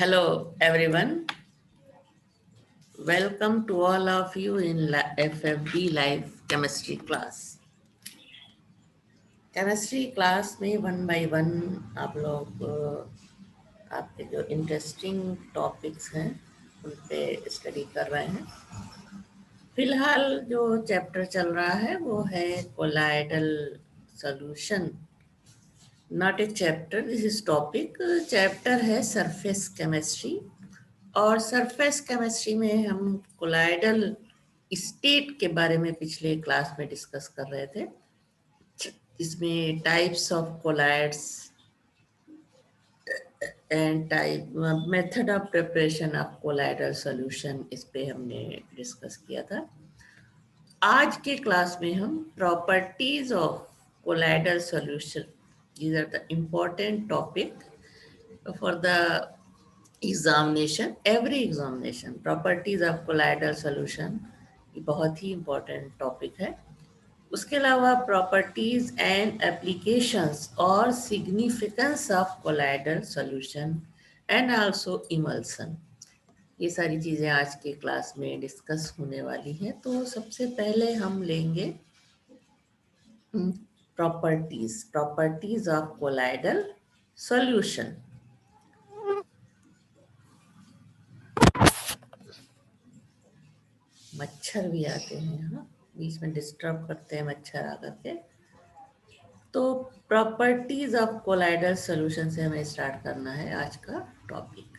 Hello, everyone. Welcome to all of you in FFB Live Chemistry class. Chemistry class में one by one आप लोग आपके जो interesting topics हैं उन पे स्टडी कर रहे हैं। फिलहाल जो चैप्टर चल रहा है वो है colloidal solution. Not a chapter, this is topic. Chapter है सरफेस केमिस्ट्री और सरफेस केमिस्ट्री में हम कोलाइडल स्टेट के बारे में पिछले क्लास में डिस्कस कर रहे थे। इसमें types of colloids and type method of preparation of colloidal solution, इस पे हमने डिस्कस किया था। आज के क्लास में हम properties of colloidal solution, these are the important topic for the examination, every examination. Properties of colloidal solution ये बहुत ही इम्पोर्टेंट टॉपिक है। उसके अलावा प्रॉपर्टीज एंड एप्लीकेशंस और significance of colloidal solution and also emulsion, ये सारी चीज़ें आज के क्लास में डिस्कस होने वाली हैं। तो सबसे पहले हम लेंगे प्रॉपर्टीज ऑफ कोलाइडल सॉल्यूशन। मच्छर भी आते हैं यहाँ, बीच में डिस्टर्ब करते हैं मच्छर आकर के। तो प्रॉपर्टीज ऑफ कोलाइडल सॉल्यूशन से हमें स्टार्ट करना है आज का topic.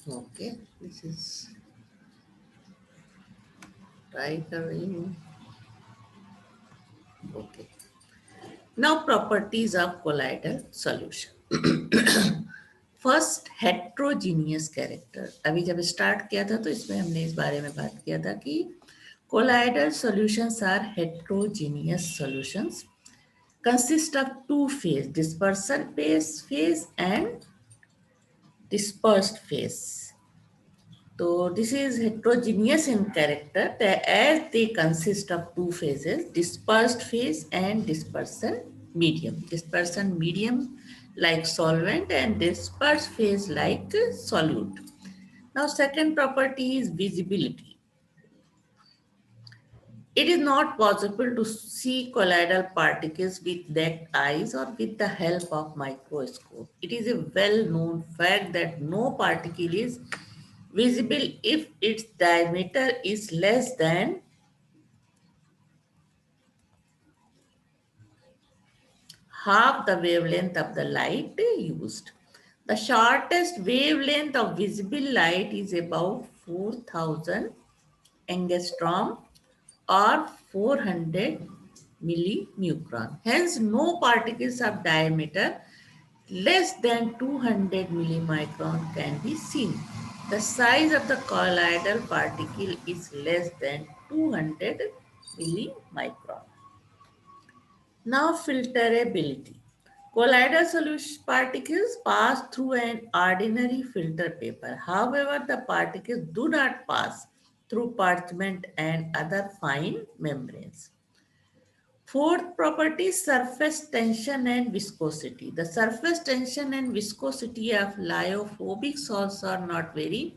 Okay, this is try कर रही हूँ। Okay, now properties of colloidal solution. First, heterogeneous character. अभी जब स्टार्ट किया था तो इसमें हमने इस बारे में बात किया था कि colloidal solutions are heterogeneous solutions consist of two phase, dispersion phase and dispersed phase. So this is heterogeneous in character as they consist of two phases, dispersed phase and dispersion medium. Dispersion medium like solvent and dispersed phase like solute. Now second property is visibility. It is not possible to see colloidal particles with naked eyes or with the help of microscope. It is a well-known fact that no particle is visible if its diameter is less than half the wavelength of the light used. The shortest wavelength of visible light is about 4000 angstrom or 400 millimicron. Hence, no particles of diameter less than 200 millimicron can be seen. The size of the colloidal particle is less than 200 millimicron. Now, filterability. Colloidal solution particles pass through an ordinary filter paper. However, the particles do not pass through parchment and other fine membranes. Fourth property, surface tension and viscosity. The surface tension and viscosity of lyophobic salts are not very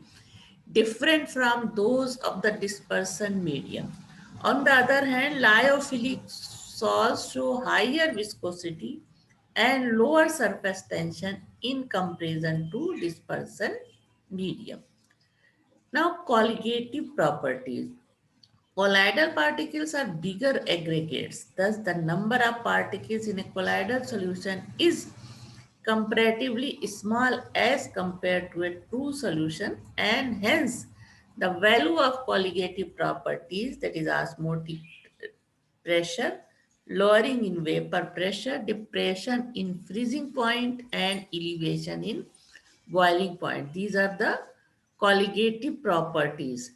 different from those of the dispersion medium. On the other hand, lyophilic salts show higher viscosity and lower surface tension in comparison to dispersion medium. Now, colligative properties. Colloidal particles are bigger aggregates. Thus, the number of particles in a colloidal solution is comparatively small as compared to a true solution, and hence the value of colligative properties, that is osmotic pressure, lowering in vapor pressure, depression in freezing point, and elevation in boiling point. These are the colligative properties.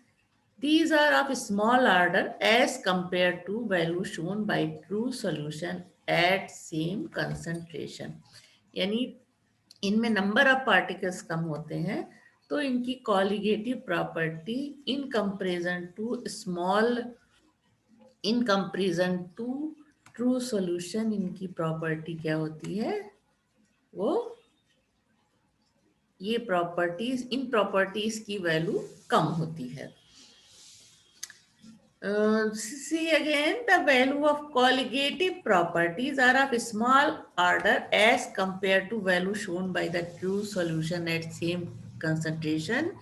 These are of small order as compared to value shown by true solution at same concentration. यानी इनमें number of particles कम होते हैं तो इनकी colligative property in comparison to true solution इनकी property क्या होती है, वो ये प्रॉपर्टीज, इन प्रॉपर्टीज की वैल्यू कम होती है. See again, the value of colligative properties are of small order as compared to value shown by the true solution at same concentration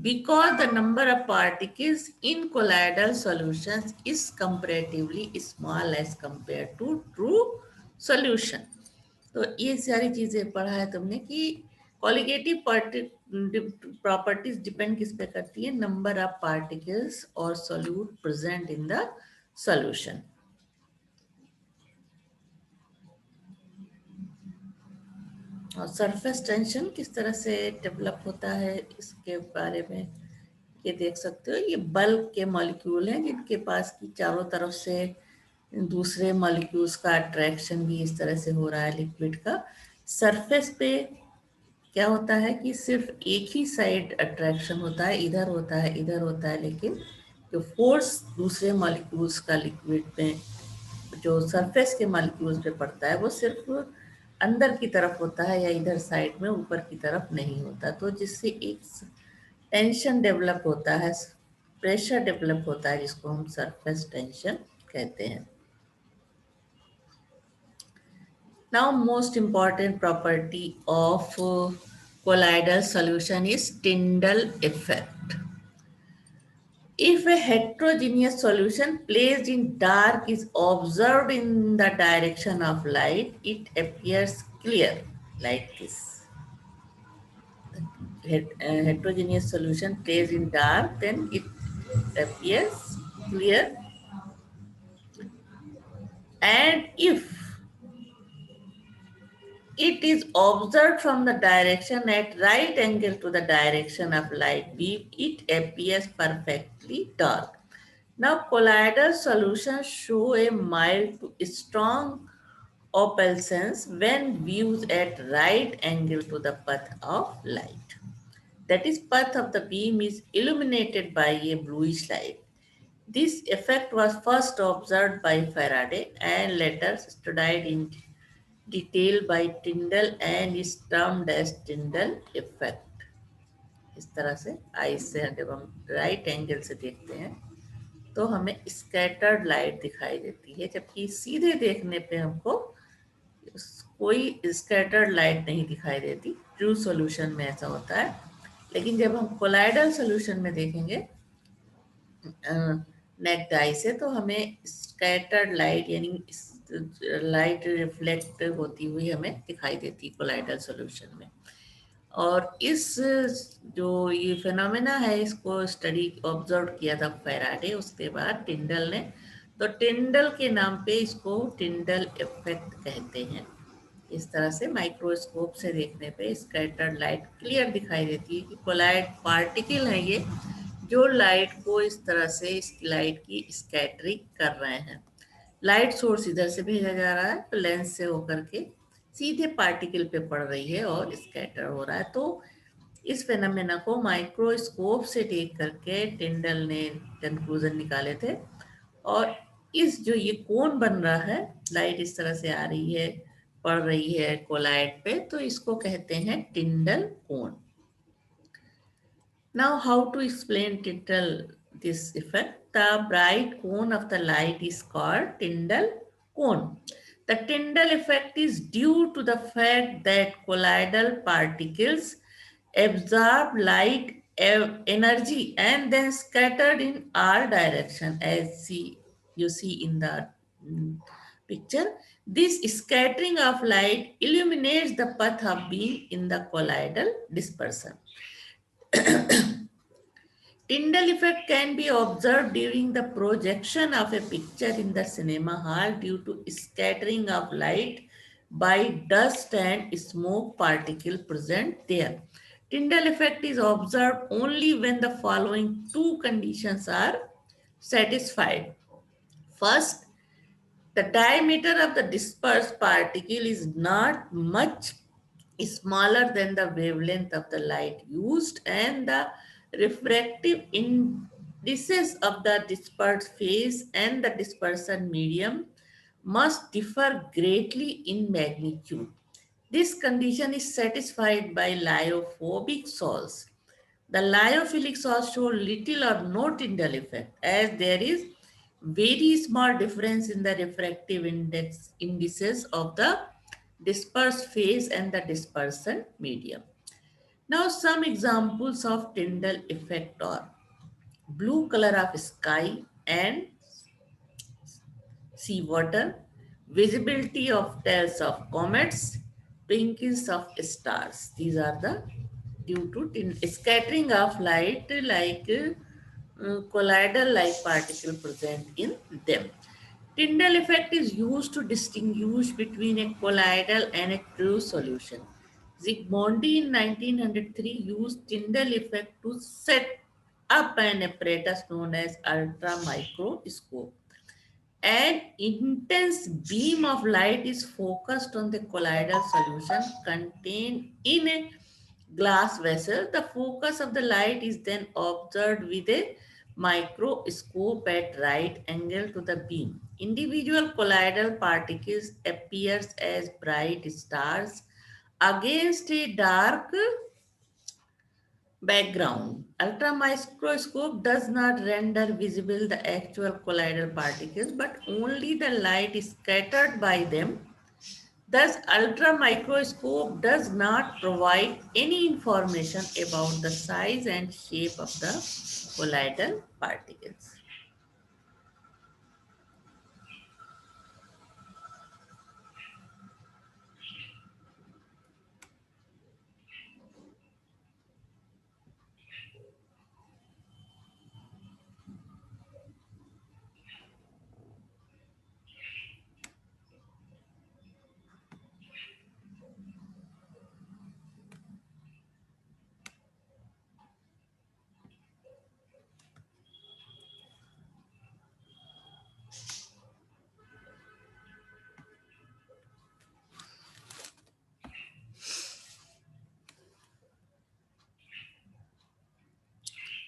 because the number of particles in colloidal solutions is comparatively small as compared to true solution. तो ये सारी चीजें पढ़ा है तुमने कि colligative properties depend किस पे करती है, नंबर ऑफ पार्टिकल्स और solute present in the solution. और सरफेस टेंशन किस तरह से डेवलप होता है इसके बारे में ये देख सकते हो. ये बल्क के मॉलिक्यूल हैं जिनके पास की चारों तरफ से दूसरे मॉलिक्यूल्स का अट्रैक्शन भी इस तरह से हो रहा है लिक्विड का. सरफेस पे क्या होता है कि सिर्फ एक ही साइड अट्रैक्शन होता है, इधर होता है इधर होता है, लेकिन जो फोर्स दूसरे मॉलिक्यूल्स का लिक्विड में जो सरफेस के मॉलिक्यूल्स पे पड़ता है वो सिर्फ अंदर की तरफ होता है या इधर साइड में ऊपर की तरफ नहीं होता. तो जिससे एक टेंशन डेवलप होता है, प्रेशर डेवलप होता है जिसको हम सरफेस टेंशन कहते हैं. Now, most important property of colloidal solution is Tyndall effect. If a heterogeneous solution placed in dark is observed in the direction of light, it appears clear like this. Heterogeneous solution placed in dark, then it appears clear. And if it is observed from the direction at right angle to the direction of light beam, it appears perfectly dark. Now, colloidal solutions show a mild to strong opalescence when viewed at right angle to the path of light. That is, path of the beam is illuminated by a bluish light. This effect was first observed by Faraday and later studied in detail by Tyndall and is termed as Tyndall effect. इस तरह से आई से जब हम right angle से देखते हैं तो हमें स्कैटर्ड लाइट दिखाई देती है, जबकि सीधे देखने पे हमको कोई स्कैटर्ड लाइट नहीं दिखाई देती. ट्रू सॉल्यूशन में ऐसा होता है, लेकिन जब हम कोलाइडल सॉल्यूशन में देखेंगे नेक्ड आई से तो हमें स्कैटर्ड लाइट यानी लाइट रिफ्लेक्ट होती हुई हमें दिखाई देती कोलाइडल सॉल्यूशन में. और इस जो ये फिनोमेना है इसको स्टडी ऑब्जर्व किया था फैराडे, उसके बाद टिंडल ने, तो टिंडल के नाम पे इसको टिंडल इफेक्ट कहते हैं. इस तरह से माइक्रोस्कोप से देखने पे स्कैटर्ड लाइट क्लियर दिखाई देती है कि कोलाइड पार्टिकल है ये जो लाइट को इस तरह से इस लाइट की स्कैटरिंग कर रहे हैं. लाइट सोर्स इधर से भेजा जा रहा है तो लेंस से होकर के सीधे पार्टिकल पे पड़ रही है और स्कैटर हो रहा है. तो इस फेनोमेना को माइक्रोस्कोप से देख करके टिंडल ने कंक्लूजन निकाले थे. और इस जो ये कोन बन रहा है, लाइट इस तरह से आ रही है पड़ रही है कोलाइड पे, तो इसको कहते हैं टिंडल कोन. Now, how to explain Tyndall this effect? The bright cone of the light is called Tyndall cone. The Tyndall effect is due to the fact that colloidal particles absorb light energy and then scattered in all direction, as you see in the picture. This scattering of light illuminates the path of beam in the colloidal dispersion. Tyndall effect can be observed during the projection of a picture in the cinema hall due to scattering of light by dust and smoke particle present there. Tyndall effect is observed only when the following two conditions are satisfied. First, the diameter of the dispersed particle is not much smaller than the wavelength of the light used, and the refractive indices of the dispersed phase and the dispersion medium must differ greatly in magnitude. This condition is satisfied by lyophobic soils. The lyophilic soils show little or no Tyndall effect, as there is very small difference in the refractive indices of the dispersed phase and the dispersion medium. Now, some examples of Tyndall effect are blue color of sky and sea water, visibility of tails of comets, pinkish of stars. These are the due to scattering of light like colloidal like particle present in them. Tyndall effect is used to distinguish between a colloidal and a true solution. Zygmundi in 1903 used Tyndall effect to set up an apparatus known as ultramicroscope. An intense beam of light is focused on the colloidal solution contained in a glass vessel. The focus of the light is then observed with a microscope at right angle to the beam. Individual colloidal particles appears as bright stars against a dark background. Ultramicroscope does not render visible the actual colloidal particles, but only the light scattered by them. Thus, ultramicroscope does not provide any information about the size and shape of the colloidal particles.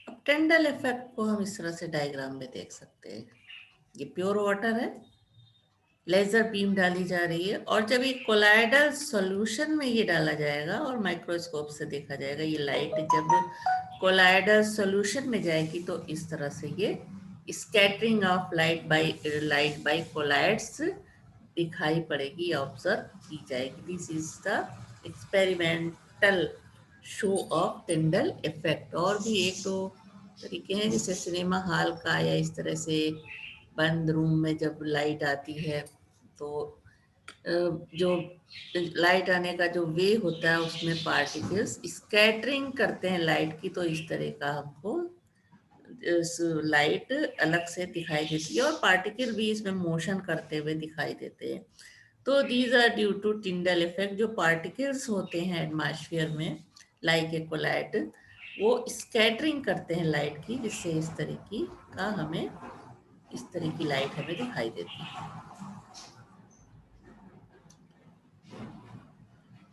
अब टेंडल effect को हम इस तरह से diagram में देख सकते हैं। ये प्योर वाटर है, लेजर बीम डाली जा रही है, और जब ये कोलाइडल सॉल्यूशन में ये डाला जाएगा और माइक्रोस्कोप से देखा जाएगा, ये लाइट जब कोलाइडल सॉल्यूशन में जाएगी तो इस तरह से ये scattering of light by colloids दिखाई पड़ेगी, ऑब्जर्व की जाएगी। This is the experimental show of Tyndall effect. और भी एक दो तरीके हैं, जैसे सिनेमा हॉल का या इस तरह से बंद रूम में जब लाइट आती है तो जो लाइट आने का जो वे होता है उसमें पार्टिकल्स स्कैटरिंग करते हैं लाइट की, तो इस तरह का हमको लाइट अलग से दिखाई देती है और पार्टिकल भी इसमें मोशन करते हुए दिखाई देते हैं। तो these are due to Tyndall effect. जो पार्टिकल्स होते हैं एटमॉस्फेयर में लाइक ए कोलाइट, वो स्कैटरिंग करते हैं लाइट की, जिससे इस तरह की का हमें इस तरह की लाइट हमें दिखाई देती है।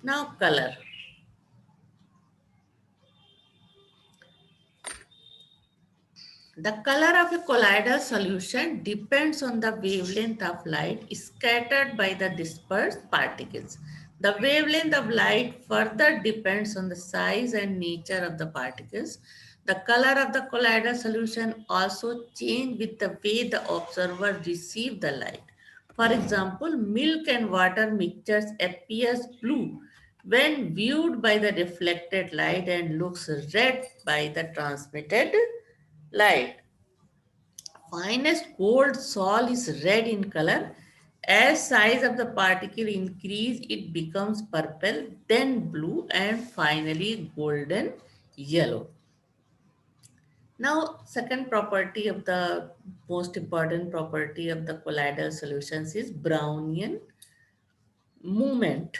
Now colour. The color of a colloidal solution depends on the wavelength of light scattered by the dispersed particles. The wavelength of light further depends on the size and nature of the particles. The color of the colloidal solution also changes with the way the observer receives the light. For example, milk and water mixtures appears blue when viewed by the reflected light and looks red by the transmitted light. Finest gold sol is red in color. As size of the particle increase, it becomes purple, then blue, and finally golden yellow. Now, second property of the most important property of the colloidal solutions is Brownian movement.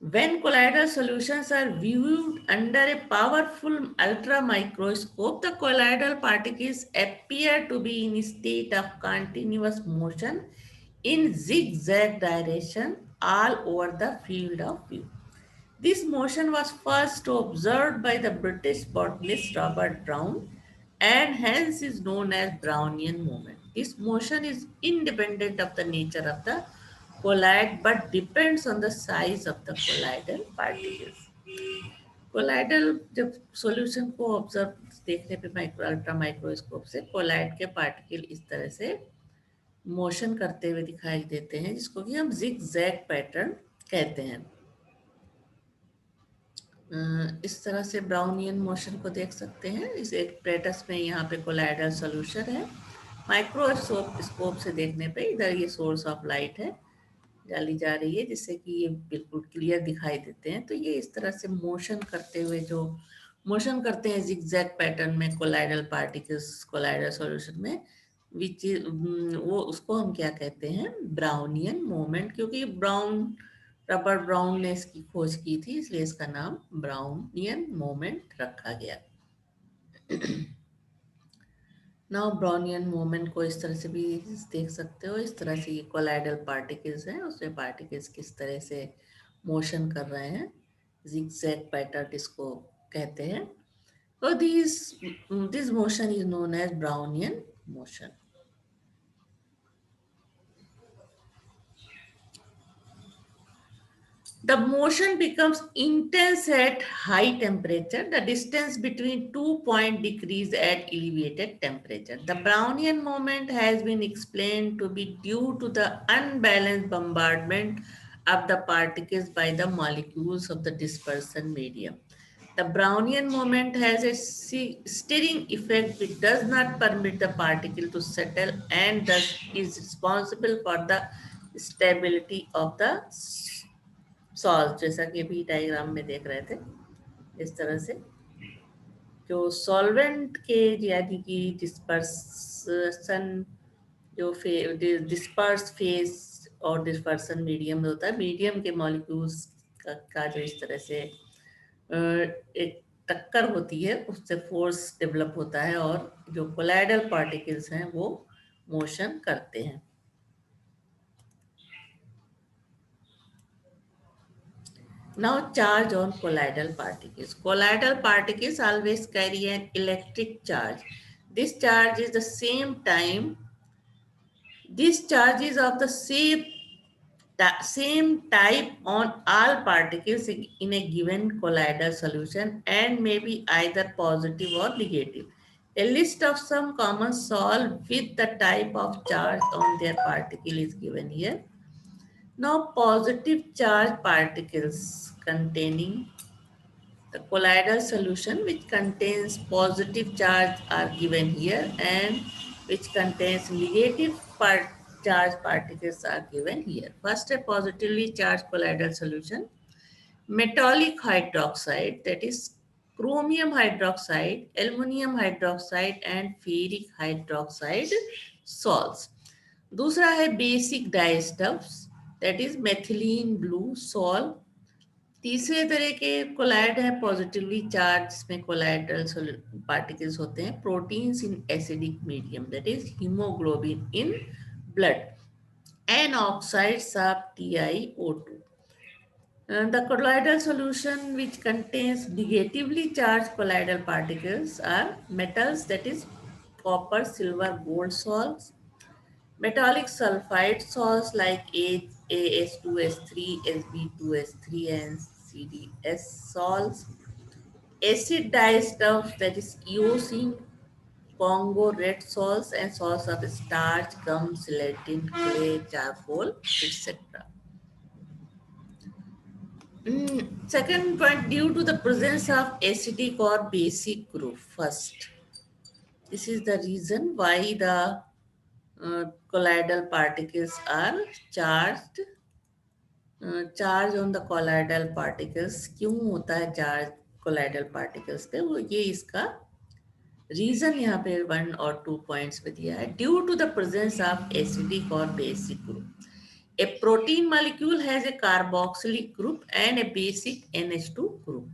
When colloidal solutions are viewed under a powerful ultra microscope, the colloidal particles appear to be in a state of continuous motion in zigzag direction all over the field of view. This motion was first observed by the British botanist Robert Brown and hence is known as Brownian movement. This motion is independent of the nature of the colloid but depends on the size of the colloidal particles. Colloidal जब solution को observe देखने पे micro ultra microscope से collide के particle इस तरह से motion करते हुए दिखाई देते हैं जिसको कि हम जिग जैग पैटर्न कहते हैं। इस तरह से ब्राउनियन मोशन को देख सकते हैं। इस एक प्लेटस में यहाँ पे कोलाइडल सॉल्यूशन है। माइक्रोस्कोप स्कोप से देखने पे इधर ये सोर्स ऑफ लाइट है डाली जा रही है जिससे कि ये बिल्कुल क्लियर दिखाई देते हैं। तो ये इस तरह से मोशन करते हुए जो मोशन करते हैं जिगजैग पैटर्न में कोलाइडल पार्टिकल्स कोलाइडल सॉल्यूशन में विच वो उसको हम क्या कहते हैं ब्राउनियन मूवमेंट, क्योंकि रबर्ट ब्राउन ने इसकी खोज की थी इसलिए इसका नाम ब्राउनियन मूवमेंट रखा गया। नाउ ब्राउनियन मूवमेंट को इस तरह से भी देख सकते हो। इस तरह से ये कोलाइडल पार्टिकल्स हैं, उसमें पार्टिकल्स किस तरह से मोशन कर रहे हैं, जिगजैग पैटर्न इसको कहते हैं। तो this motion is known as Brownian motion. The motion becomes intense at high temperature. The distance between 2 points decrease at elevated temperature. The Brownian moment has been explained to be due to the unbalanced bombardment of the particles by the molecules of the dispersion medium. The Brownian moment has a stirring effect which does not permit the particle to settle and thus is responsible for the stability of the solve, जैसा कि अभी diagram में देख रहे थे। इस तरह से जो सॉल्वेंट के यानी कि डिस्पर्सन जो डिस्पर्स फेज और डिस्पर्सन मीडियम होता है, मीडियम के मॉलिक्यूल्स का जो इस तरह से एक टक्कर होती है उससे फोर्स डेवलप होता है और जो कोलाइडल पार्टिकल्स हैं वो मोशन करते हैं। Now charge on colloidal particles. Colloidal particles always carry an electric charge. This charge is the same time. This charge is of the same type on all particles in a given colloidal solution and may be either positive or negative. A list of some common solved with the type of charge on their particle is given here. Now positive charge particles containing the colloidal solution which contains positive charge are given here and which contains negative charge particles are given here. First, a positively charged colloidal solution, metallic hydroxide, that is chromium hydroxide, aluminum hydroxide and ferric hydroxide salts. दूसरा है basic dyestuffs, that is methylene blue sol. तीसरे तरह के colloid है positively charge, जिसमें colloidal particles होते हैं, proteins in acidic medium, that is haemoglobin in blood and oxides of TiO2. The colloidal solution which contains negatively charged colloidal particles are metals, that is copper, silver, gold salts, metallic sulfide salts like As2S3, Sb2S3 and CdS salts, acid disturbs, that is eosine, Congo red salts and salts of starch, gum, gelatin, clay, charcoal, etc. Second point, due to the presence of acidic or basic group. First, this is the reason why the colloidal particles are charged. Charge on the colloidal particles क्यों होता है charge colloidal particles पे, वो ये इसका reason यहाँ पे 1 और 2 पॉइंट्स पे दिया है। Due to the presence of acidic और basic group, A protein molecule has a carboxylic group and a basic NH2 group.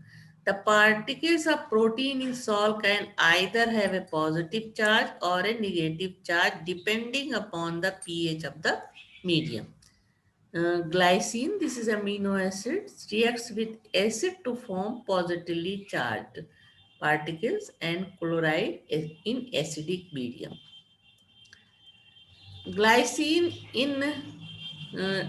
The particles of protein in salt can either have a positive charge or a negative charge depending upon the pH of the medium. Glycine, this is amino acid, reacts with acid to form positively charged particles and chloride in acidic medium. Glycine uh,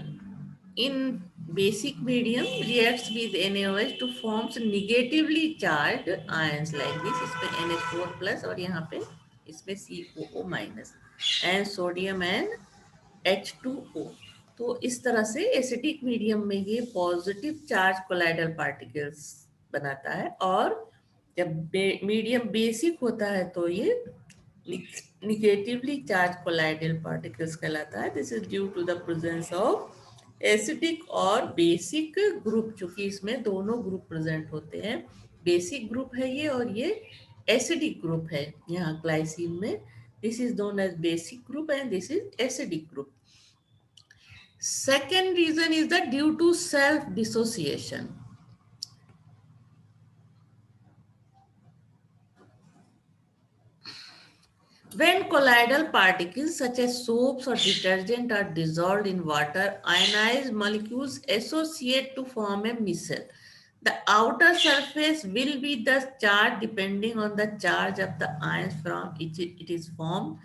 in basic medium reacts with NaOH to forms negatively charged ions like this. इसमें NH4 plus और यहाँ पे इसमें COO minus and sodium and H2O. तो इस तरह से acidic medium में ये पॉजिटिव चार्ज कोलाइडल पार्टिकल्स बनाता है, और जब मीडियम बेसिक होता है तो ये निगेटिवली चार्ज कोलाइडल पार्टिकल्स कहलाता है. This is due to the presence of acidic और बेसिक ग्रुप, चूंकि इसमें दोनों ग्रुप प्रेजेंट होते हैं. बेसिक ग्रुप है ये और ये एसिडिक ग्रुप है यहाँ ग्लाइसिन में. This is known as basic group and this is acidic group. Second reason is that due to self-dissociation. When colloidal particles such as soaps or detergent are dissolved in water, ionized molecules associate to form a micelle. The outer surface will be thus charged depending on the charge of the ions from which it is formed.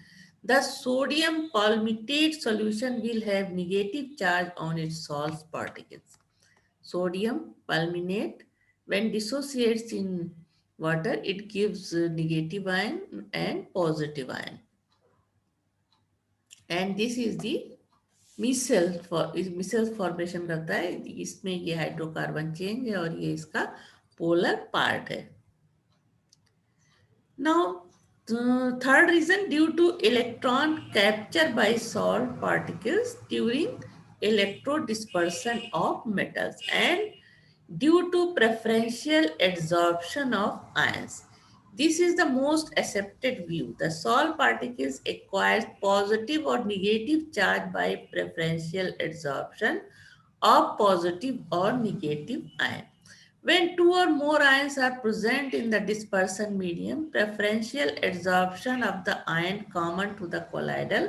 The sodium palmitate solution will have negative charge on its salt particles. Sodium palmitate, when dissociates in water, it gives negative ion and positive ion. And this is the micelle formation करता है. इसमें ये hydrocarbon change है और ये इसका polar part है. Now, third reason, due to electron capture by salt particles during electrodispersion of metals and due to preferential adsorption of ions. This is the most accepted view. The salt particles acquire positive or negative charge by preferential adsorption of positive or negative ion. When two or more ions are present in the dispersion medium, preferential adsorption of the ion common to the colloidal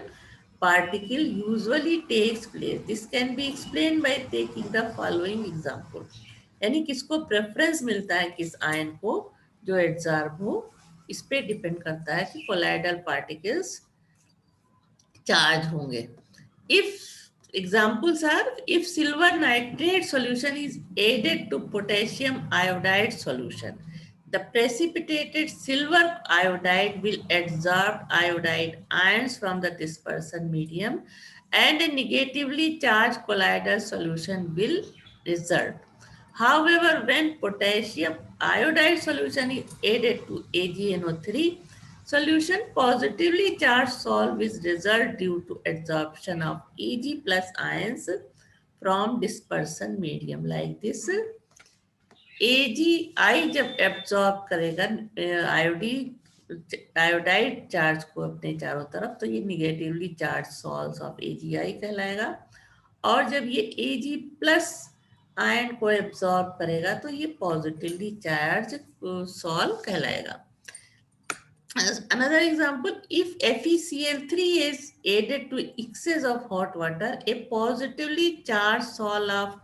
particle usually takes place. This can be explained by taking the following example. यानी किसको preference मिलता है किस ion को जो adsorb हो, इस पे डिपेंड करता है कि कोलाइडल पार्टिकल्स चार्ज होंगे. If examples are, if silver nitrate solution is added to potassium iodide solution, the precipitated silver iodide will adsorb iodide ions from the dispersion medium and a negatively charged colloidal solution will result. However, when potassium iodide solution is added to AgNO3 solution, positively charged salt will result due to adsorption of Ag plus ions from dispersion medium like this. AgI जब absorb करेगा iodide charge को अपने चारों तरफ, तो ये negatively charge salt of AgI कहलाएगा. और जब ये Ag प्लस आयन को एब्जॉर्ब करेगा तो ये पॉजिटिवली चार्ज सॉल्ट कहलाएगा. Another example, if FeCl3 is added to excess of hot water, a positively charged salt of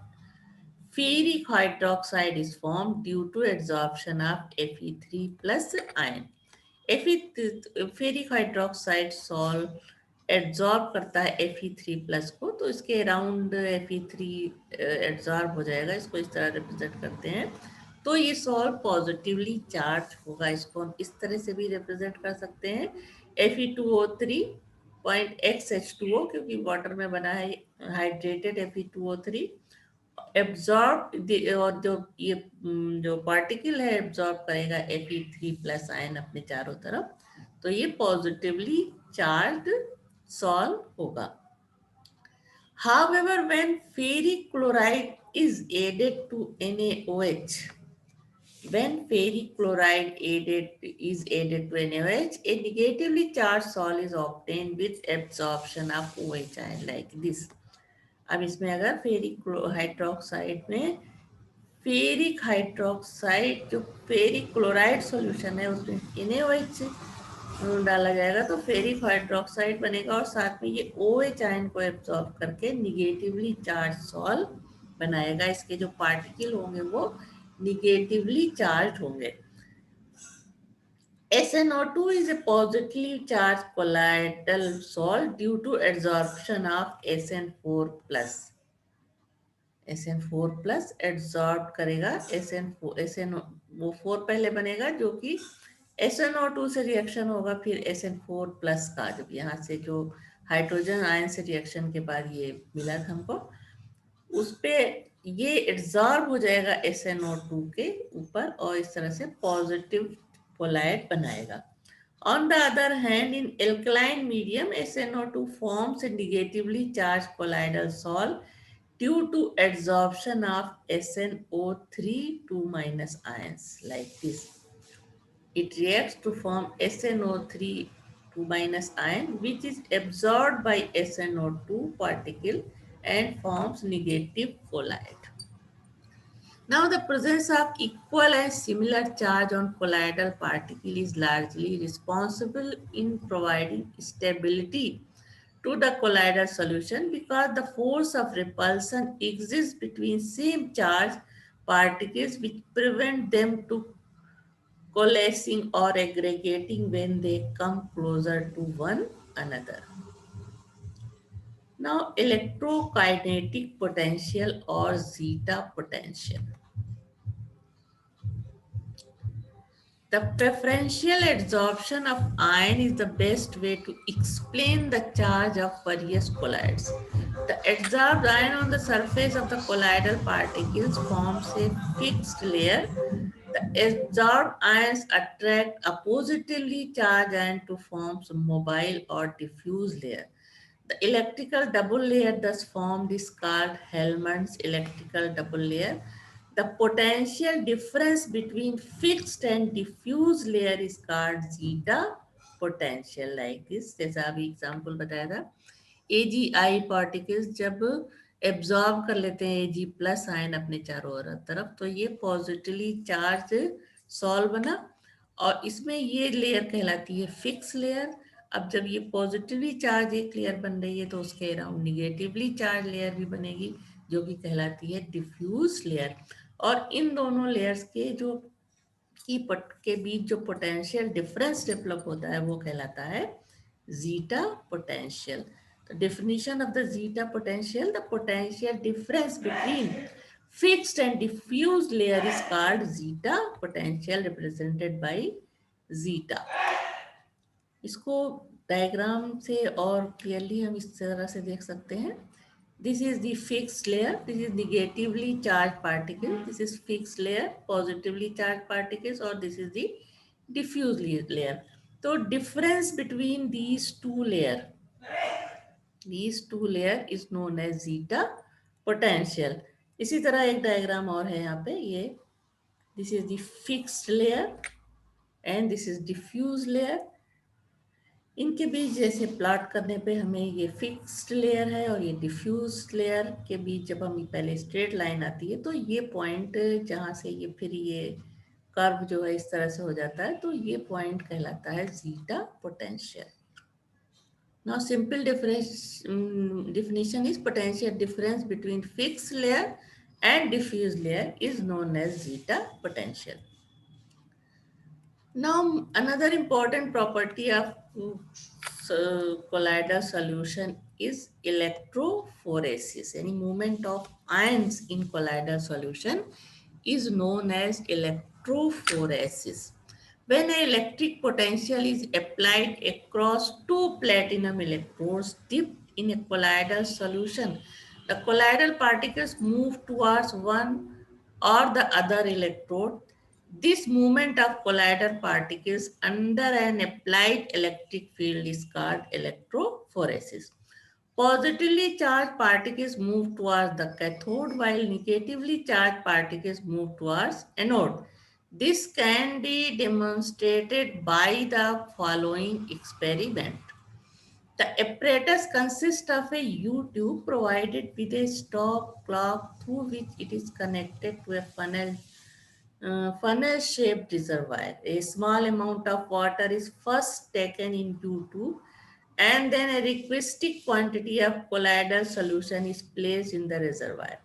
ferric hydroxide is formed due to adsorption of Fe3 plus ion. ferric hydroxide salt adsorb करता है Fe3 plus को, तो इसके around Fe3 adsorb हो जाएगा. इसको इस तरह रिप्रेजेंट करते हैं. तो ये सॉल्ट पॉजिटिवली चार्ज होगा. इसको हम इस तरह से भी रिप्रेजेंट कर सकते हैं. Fe2O3.xH2O, क्योंकि वाटर में बना है हाइड्रेटेड Fe2O3 एब्जॉर्ब, और जो पार्टिकल है एब्जॉर्ब करेगा Fe3 प्लस आयन अपने चारों तरफ, तो ये पॉजिटिवली चार्ज सॉल्ट होगा. However, when ferric chloride is added to NaOH, when ferric chloride is added to NaOH, a negatively charged salt is obtained with absorption of OH ion like this. अब इसमें अगर ferric hydroxide में ferric hydroxide जो ferric chloride solution है उसमें NaOH डाला जाएगा तो फेरिक हाइड्रोक्साइड बनेगा और साथ में ये OH आयन को एब्जॉर्ब करके निगेटिवली चार्ज सॉल्व बनाएगा। इसके जो पार्टिकल होंगे वो निगेटिवली चार्ज होंगे। SnO2 is a positively charged colloidal salt due to adsorption of SN4 plus. SN4 plus adsorb करेगा SN4 पहले बनेगा जो कि SnO2 से रिएक्शन होगा, फिर SN4 प्लस का जब यहाँ से जो हाइड्रोजन आयन से रिएक्शन के बाद ये मिला था हमको, उस पे ये एड्सॉर्ब हो जाएगा SnO2 के ऊपर और इस तरह से पॉजिटिव पोलाइड बनाएगा। On the other hand, in alkaline medium, SnO2 forms a negatively charged colloidal salt due to adsorption of SnO3 2 minus ions like this. It reacts to form SnO3 2 minus ion which is absorbed by SnO2 particle and forms negative colloid. Now the presence of equal and similar charge on colloidal particle is largely responsible in providing stability to the colloidal solution because the force of repulsion exists between same charge particles which prevent them to coalescing or aggregating when they come closer to one another. Now electrokinetic potential or zeta potential. The preferential adsorption of ion is the best way to explain the charge of various colloids. The adsorbed ion on the surface of the colloidal particles forms a fixed layer. The adsorbed ions attract a positively charged ion to form a mobile or diffuse layer. The electrical double layer thus formed is called Hellman's electrical double layer. The potential difference between fixed and diffuse layer is called zeta potential like this. जैसा अभी example बताया था, AgI particles जब absorb कर लेते हैं Ag plus ion अपने चारों तरफ तो ये पॉजिटिवली चार्ज सॉल्व बना और इसमें ये लेयर कहलाती है फिक्स लेयर। अब जब ये पॉजिटिवली चार्ज एक लेयर बन रही है तो उसके अराउंड निगेटिवली चार्ज लेयर भी बनेगी जो कि कहलाती है डिफ्यूज लेयर। और इन दोनों लेयर्स के जो के बीच जो पोटेंशियल डिफरेंस डेवलप होता है वो कहलाता है zeta potential. The definition of the zeta potential, the potential difference between fixed and diffused layer is called zeta potential represented by zeta. इसको डायग्राम से और क्लियरली हम इस तरह से देख सकते हैं। This is the fixed layer. This is negatively charged particle. This is fixed layer, positively charged particles, or this is the diffuse layer. So difference between these two layer is known as zeta potential. इसी तरह एक diagram और है यहाँ पे, ये this is the fixed layer and this is diffuse layer. इनके बीच जैसे प्लॉट करने पे हमें ये फिक्स्ड लेयर है और ये डिफ्यूज लेयर के बीच जब हम पहले स्ट्रेट लाइन आती है तो ये पॉइंट जहाँ से ये फिर ये कर्व जो है इस तरह से हो जाता है तो ये पॉइंट कहलाता है zeta potential. Now simple definition is potential difference between fixed layer and diffuse layer is known as zeta potential. Now another important property of colloidal solution is electrophoresis. Any movement of ions in colloidal solution is known as electrophoresis. When an electric potential is applied across two platinum electrodes dipped in a colloidal solution, the colloidal particles move towards one or the other electrode. This movement of collider particles under an applied electric field is called electrophoresis. Positively charged particles move towards the cathode while negatively charged particles move towards anode. This can be demonstrated by the following experiment. The apparatus consists of a U-tube provided with a stop clock through which it is connected to a funnel-shaped reservoir. A small amount of water is first taken in U-tube and then a requisite quantity of colloidal solution is placed in the reservoir.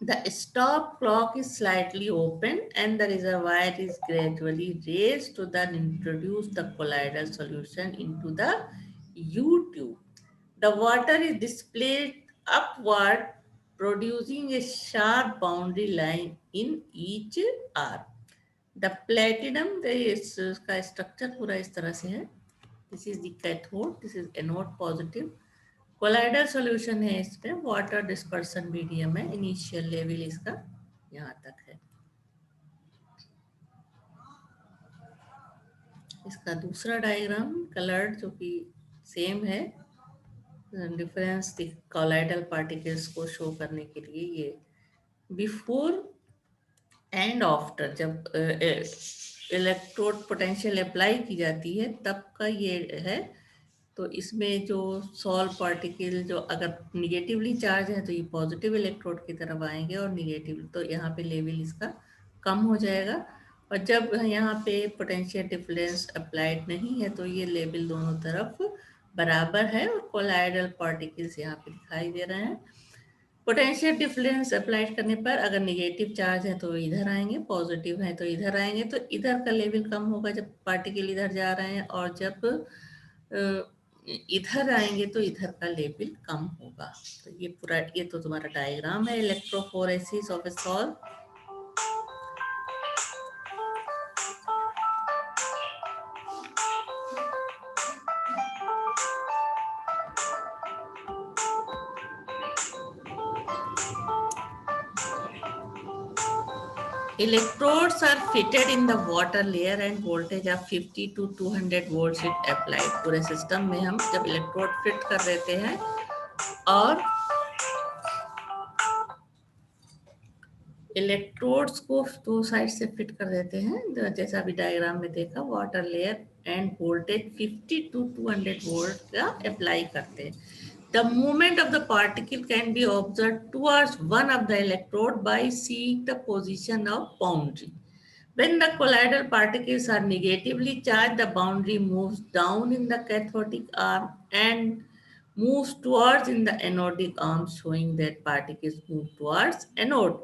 The stop clock is slightly open and the reservoir is gradually raised to then introduce the colloidal solution into the U-tube. The water is displayed upward, producing a sharp boundary line in each arm. The platinum इसका structure पूरा इस तरह से है. This is the cathode, this is anode positive. Colloidal solution है इसमें, water dispersion medium है, initial level इसका यहाँ तक है. इसका दूसरा डायग्राम कलर्ड जो कि सेम है, डिफरेंस कोलाइडल पार्टिकल्स को शो करने के लिए ये बिफोर एंड आफ्टर जब इलेक्ट्रोड पोटेंशियल अप्लाई की जाती है तब का ये है. तो इसमें जो सॉल्व पार्टिकल जो अगर निगेटिवली चार्ज है तो ये पॉजिटिव इलेक्ट्रोड की तरफ आएंगे और निगेटिव तो यहाँ पे लेवल इसका कम हो जाएगा. और जब यहाँ पे पोटेंशियल डिफरेंस अप्लाइड नहीं है तो ये लेवल दोनों तरफ बराबर है और कोलाइडल पार्टिकल्स यहाँ पे दिखाई दे रहे हैं. पोटेंशियल डिफरेंस अप्लाइड करने पर अगर निगेटिव चार्ज है तो इधर आएंगे, पॉजिटिव है तो इधर आएंगे. तो इधर का लेवल कम होगा जब पार्टिकल इधर जा रहे हैं और जब इधर आएंगे तो इधर का लेवल कम होगा. तो ये पूरा ये तो तुम्हारा डायग्राम है electrophoresis of A solve. Electrodes are fitted in the water layer and voltage of 50 to 200 volts is applied. पूरे सिस्टम में हम जब इलेक्ट्रोड फिट कर देते हैं और इलेक्ट्रोड्स को दो साइड से फिट कर देते हैं जैसा अभी डायग्राम में देखा, water layer end voltage 50 to 200 volt का अप्लाई करते हैं. The movement of the particle can be observed towards one of the electrode by seeing the position of boundary. When the colloidal particles are negatively charged, the boundary moves down in the cathodic arm and moves towards in the anodic arm, showing that particles move towards anode.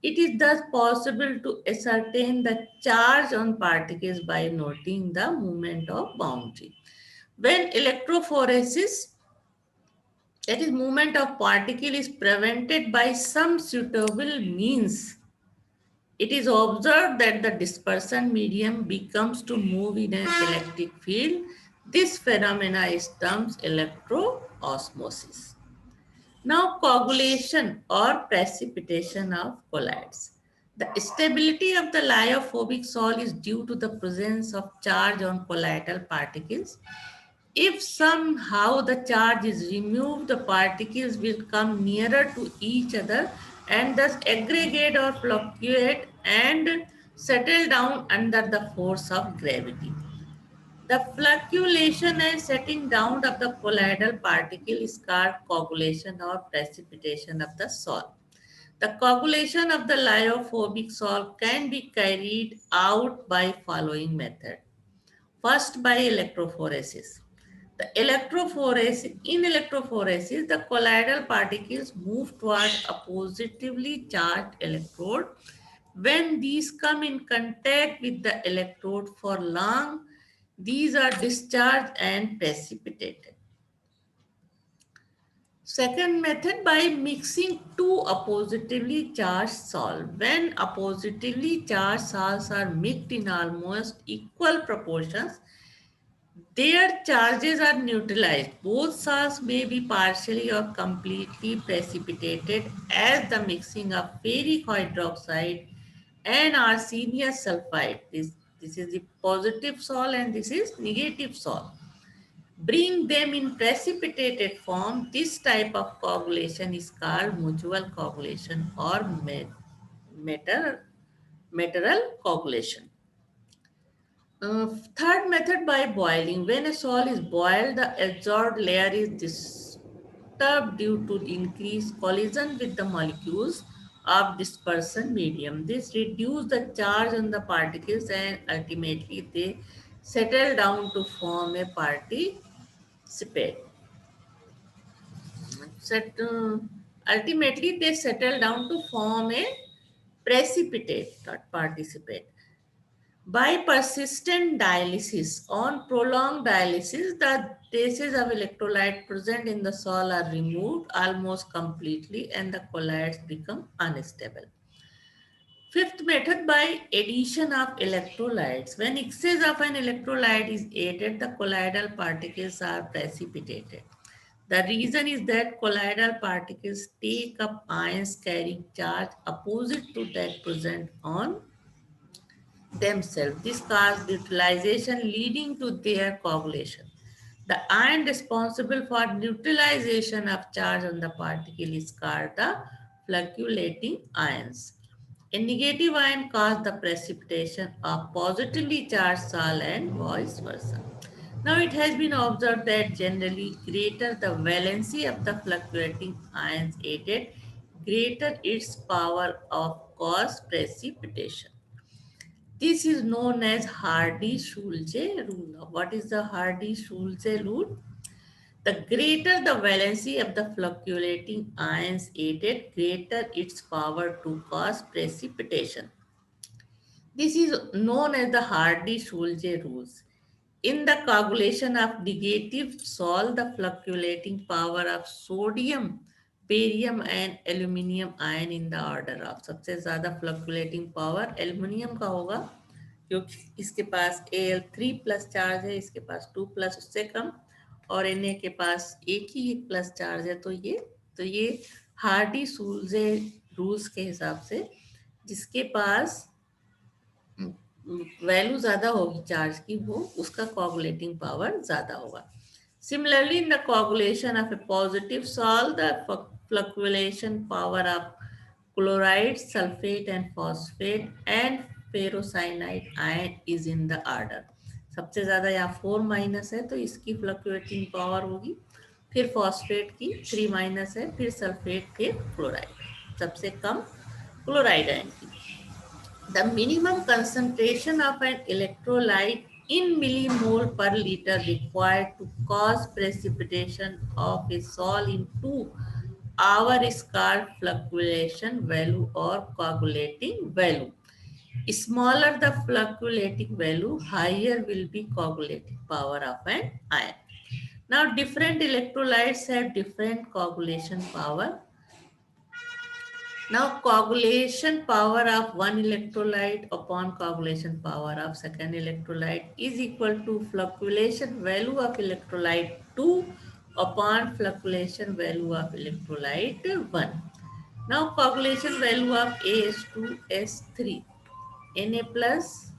It is thus possible to ascertain the charge on particles by noting the movement of boundary. When electrophoresis, that is movement of particle, is prevented by some suitable means, it is observed that the dispersion medium becomes to move in an electric field. This phenomena is termed electroosmosis. Now, coagulation or precipitation of colloids. The stability of the lyophobic salt is due to the presence of charge on colloidal particles. If somehow the charge is removed, the particles will come nearer to each other and thus aggregate or fluctuate and settle down under the force of gravity. The flocculation and setting down of the colloidal particle is called coagulation or precipitation of the salt. The coagulation of the lyophobic salt can be carried out by following method. First, by electrophoresis. In electrophoresis, the colloidal particles move towards a positively charged electrode. When these come in contact with the electrode for long, these are discharged and precipitated. Second method, by mixing two positively charged salts. When positively charged salts are mixed in almost equal proportions, their charges are neutralized. Both salts may be partially or completely precipitated as the mixing of ferric hydroxide and arsenious sulfide. This is the positive salt and this is negative salt. Bring them in precipitated form. This type of coagulation is called mutual coagulation or metal coagulation. Third method, by boiling. When a salt is boiled, the adsorbed layer is disturbed due to increased collision with the molecules of dispersion medium. This reduces the charge on the particles and ultimately they settle down to form a participate. Set, ultimately, they settle down to form a precipitate, not participate. By persistent dialysis, on prolonged dialysis, the traces of electrolyte present in the soil are removed almost completely and the colloids become unstable. Fifth method, by addition of electrolytes. When excess of an electrolyte is added, the colloidal particles are precipitated. The reason is that colloidal particles take up ions carrying charge opposite to that present on themselves. This causes neutralization leading to their coagulation. The ion responsible for neutralization of charge on the particle is called the fluctuating ions. A negative ion causes the precipitation of positively charged salt and vice versa. Now it has been observed that generally greater the valency of the fluctuating ions added, greater its power of cause precipitation. This is known as Hardy-Schulze rule. Now, what is the Hardy-Schulze rule? The greater the valency of the fluctuating ions added, greater its power to cause precipitation. This is known as the Hardy-Schulze rules. In the coagulation of negative salt, the fluctuating power of sodium, barium and aluminium ion in the order of सबसे ज़्यादा fluctuating power aluminium का होगा क्योंकि इसके पास Al3 plus charge है, इसके पास 2 plus उससे कम और Na के पास एक ही प्लस चार्ज है तो ये हार्डी सूल्जे रूल्स के हिसाब से जिसके पास वैल्यू ज्यादा होगी चार्ज की वो उसका कोगुलेटिंग पावर ज्यादा होगा. Similarly, in the coagulation of a positive salt, the fluctuation power of chloride, sulfate and phosphate and ferrocyanide ion is in the order. सबसे ज्यादा यहाँ 4 माइनस है तो इसकी फ्लक्चुएटिंग पावर होगी, फिर फॉस्फेट की 3 माइनस है, फिर सल्फेट, फिर क्लोराइड, सबसे कम क्लोराइड आयन की. The minimum concentration of an electrolyte in millimole per liter required to cause precipitation of a sol in 2 hours is called fluctuation value or coagulating value. Smaller the fluctuating value, higher will be coagulating power of an ion. Now, different electrolytes have different coagulation power. Now, coagulation power of one electrolyte upon coagulation power of second electrolyte is equal to fluctuation value of electrolyte 2 upon fluctuation value of electrolyte 1. Now, coagulation value of AS2S3. Na plus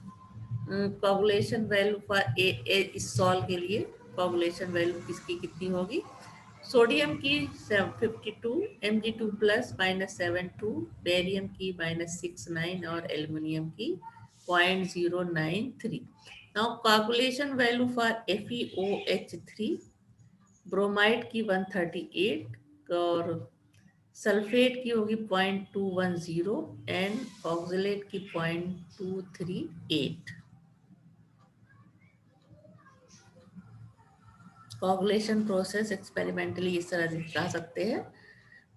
coagulation value for A इस solve के लिए coagulation value किसकी कितनी होगी? Sodium की 52, Mg2 plus -72, barium की -69 और aluminium की 0.093. Now calculation value for FeOH3, bromide की 138 और सल्फेट की होगी 0.210 एंड ऑक्सलेट की 0.238. कोगुलेशन प्रोसेस एक्सपेरिमेंटली इस तरह दिखा सकते हैं.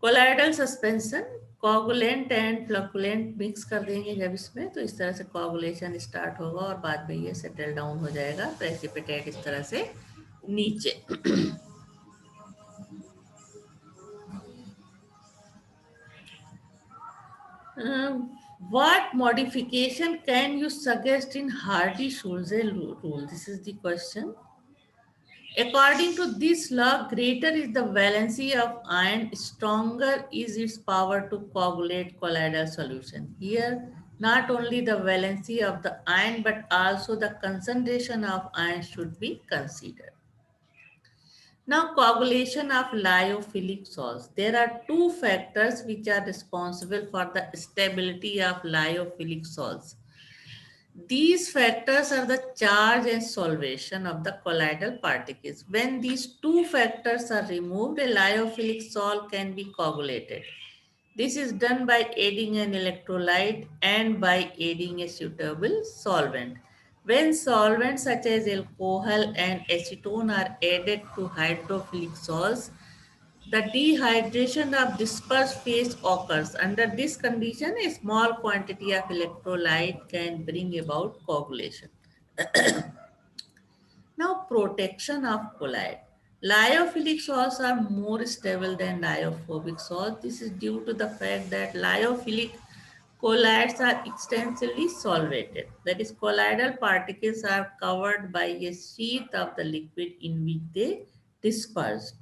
Colloidal suspension, coagulant and flocculant mix कर देंगे जब इसमें तो इस तरह से कोगुलेशन स्टार्ट होगा और बाद में ये सेटल डाउन हो जाएगा प्रेसिपिटेट इस तरह से नीचे. What modification can you suggest in Hardy-Schulze rule? This is the question. According to this law, greater is the valency of ion, stronger is its power to coagulate colloidal solution. Here, not only the valency of the ion, but also the concentration of ion should be considered. Now, coagulation of lyophilic salts. There are two factors which are responsible for the stability of lyophilic salts. These factors are the charge and solvation of the colloidal particles. When these two factors are removed, a lyophilic salt can be coagulated. This is done by adding an electrolyte and by adding a suitable solvent. When solvents such as alcohol and acetone are added to hydrophilic salts, the dehydration of dispersed phase occurs. Under this condition, a small quantity of electrolyte can bring about coagulation. Now, protection of colloid. Lyophilic salts are more stable than lyophobic salts. This is due to the fact that lyophilic colloids are extensively solvated. That is, colloidal particles are covered by a sheath of the liquid in which they disperse.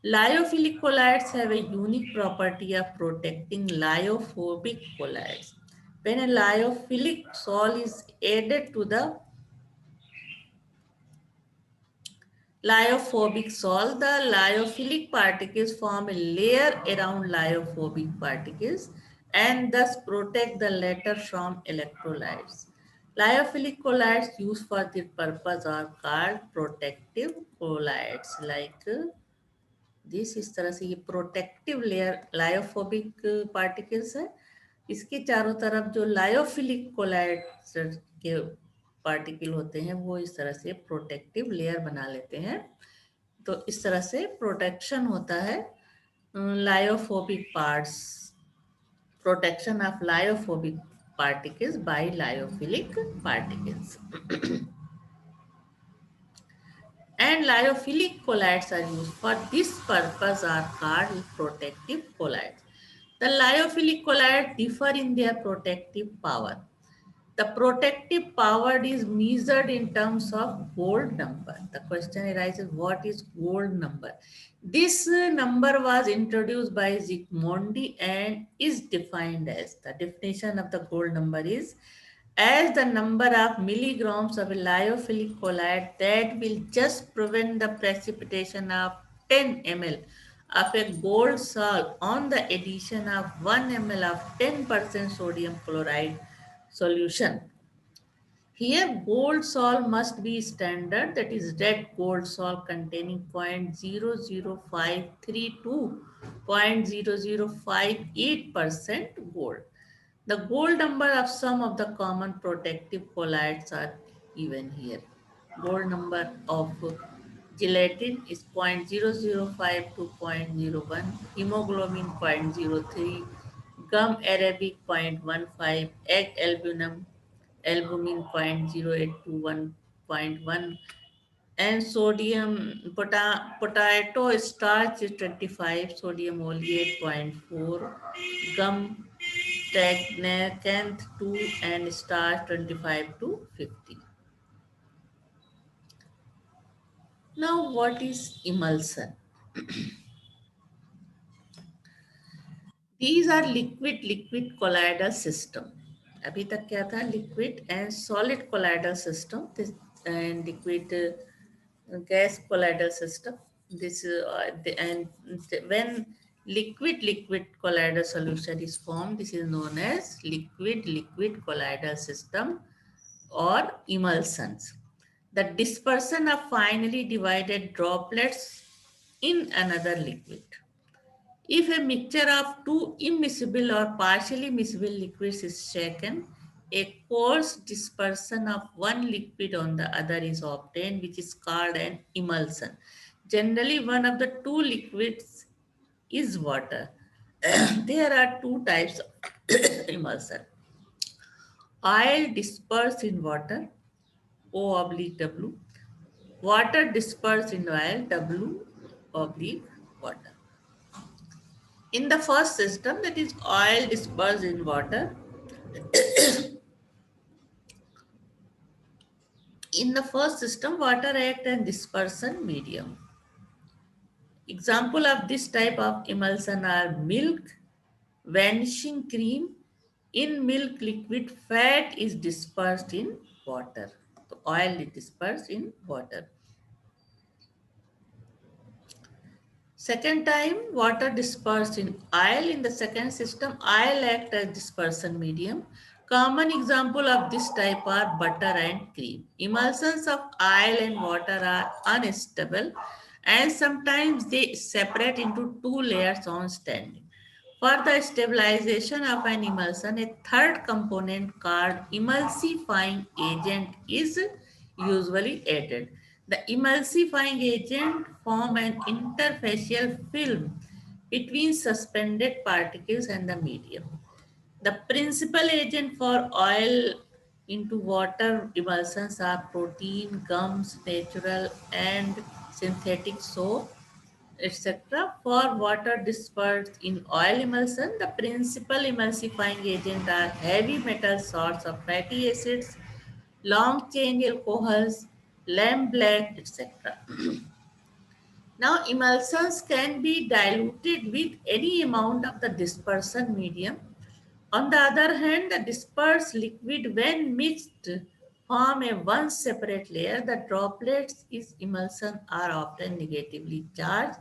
Lyophilic colloids have a unique property of protecting lyophobic colloids. When a lyophilic salt is added to the lyophobic salt, the lyophilic particles form a layer around lyophobic particles and thus protect the latter from electrolytes. Lyophilic colloids used for this purpose are called protective colloids like this इस तरह से ये protective layer lyophobic particles है इसके चारों तरफ जो lyophilic collide के पार्टिकल होते हैं वो इस तरह से प्रोटेक्टिव लेयर बना लेते हैं तो इस तरह से प्रोटेक्शन होता है lyophobic parts protection of lyophobic particles by lyophilic particles and lyophilic colloids are used for this purpose are called protective colloids. The lyophilic colloids differ in their protective power. The protective power is measured in terms of gold number. The question arises, what is gold number? This number was introduced by Zygmundi and is defined as, the definition of the gold number is, as the number of milligrams of a lyophilic colloid that will just prevent the precipitation of 10 ml of a gold salt on the addition of 1 ml of 10% sodium chloride solution. Here, gold salt must be standard, that is red gold salt containing 0.00532 to 0.0058% gold. The gold number of some of the common protective colloids are given here. Gold number of gelatin is 0.005 to 0.01, hemoglobin 0.03, gum arabic 0.15, egg albumin 0.08 to 1.1, and sodium potato starch is 25, sodium oleate 0.4, gum Stagnacanth 2 and starch 25 to 50. Now, what is emulsion? These are liquid colloidal system. अभी तक क्या था liquid and solid colloidal system and liquid gas colloidal system. This and when liquid colloidal solution is formed, this is known as liquid colloidal system or emulsions. The dispersion of finely divided droplets in another liquid. If a mixture of two immiscible or partially miscible liquids is shaken, a coarse dispersion of one liquid on the other is obtained, which is called an emulsion. Generally, one of the two liquids is water. There are two types of emulsion. Oil dispersed in water, O oblique W. Water dispersed in oil, W oblique water. In the first system, that is oil dispersed in water, in the first system, water acts as dispersion medium. Example of this type of emulsion are milk, vanishing cream. In milk liquid, fat is dispersed in water. So oil is dispersed in water. Second time, water dispersed in oil. In the second system, oil acts as dispersion medium. Common example of this type are butter and cream. Emulsions of oil and water are unstable and sometimes they separate into two layers on standing. For the stabilization of an emulsion, a third component called emulsifying agent is usually added. The emulsifying agent form an interfacial film between suspended particles and the medium. The principal agent for oil into water emulsions are protein, gums, natural and synthetic soap, etc. For water dispersed in oil emulsion, the principal emulsifying agent are heavy metal salts of fatty acids, long chain alcohols, lamp black, etc. Now, emulsions can be diluted with any amount of the dispersion medium. On the other hand, the dispersed liquid, when mixed, form a one separate layer. The droplets in emulsion are often negatively charged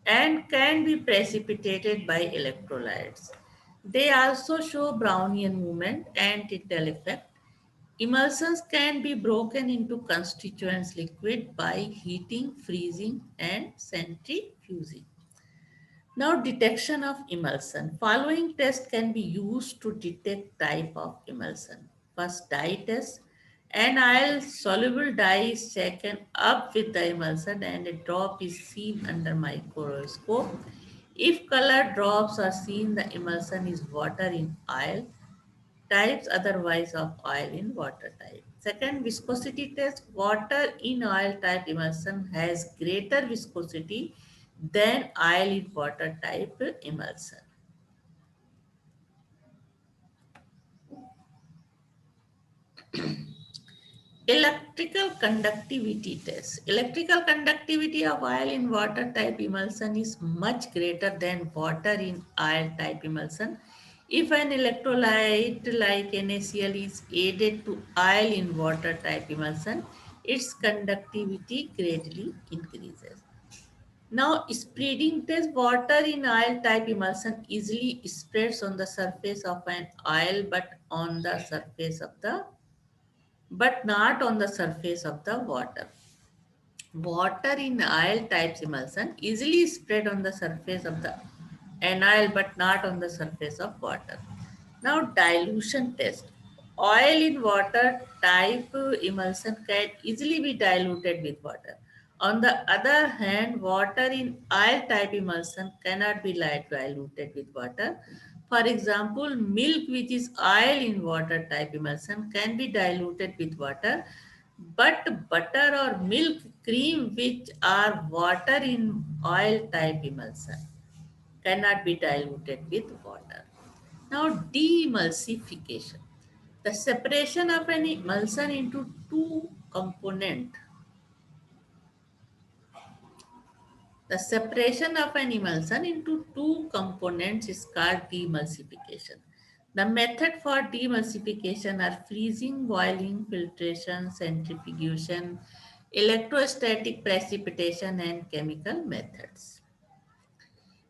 and can be precipitated by electrolytes. They also show Brownian movement and Tyndall effect. Emulsions can be broken into constituent liquid by heating, freezing, and centrifuging. Now, detection of emulsion. Following test can be used to detect type of emulsion. First, dye test. An oil soluble dye is shaken up with the emulsion and a drop is seen under microscope. If colored drops are seen, the emulsion is water in oil types, otherwise of oil in water type. Second, viscosity test. Water in oil type emulsion has greater viscosity than oil in water type emulsion. Electrical conductivity test. Electrical conductivity of oil in water type emulsion is much greater than water in oil type emulsion. If an electrolyte like NaCl is added to oil in water type emulsion, its conductivity greatly increases. Now, spreading test. Water in oil type emulsion easily spreads on the surface of an oil but not on the surface of the water. Water in oil types emulsion easily spread on the surface of the anile but not on the surface of water. Now, dilution test. Oil in water type emulsion can easily be diluted with water. On the other hand, water in oil type emulsion cannot be diluted with water. For example, milk, which is oil in water type emulsion, can be diluted with water, but butter or milk, cream, which are water in oil type emulsion, cannot be diluted with water. Now, demulsification. The separation of an emulsion into two components. The separation of an emulsion into two components is called demulsification. The method for demulsification are freezing, boiling, filtration, centrifugation, electrostatic precipitation, and chemical methods.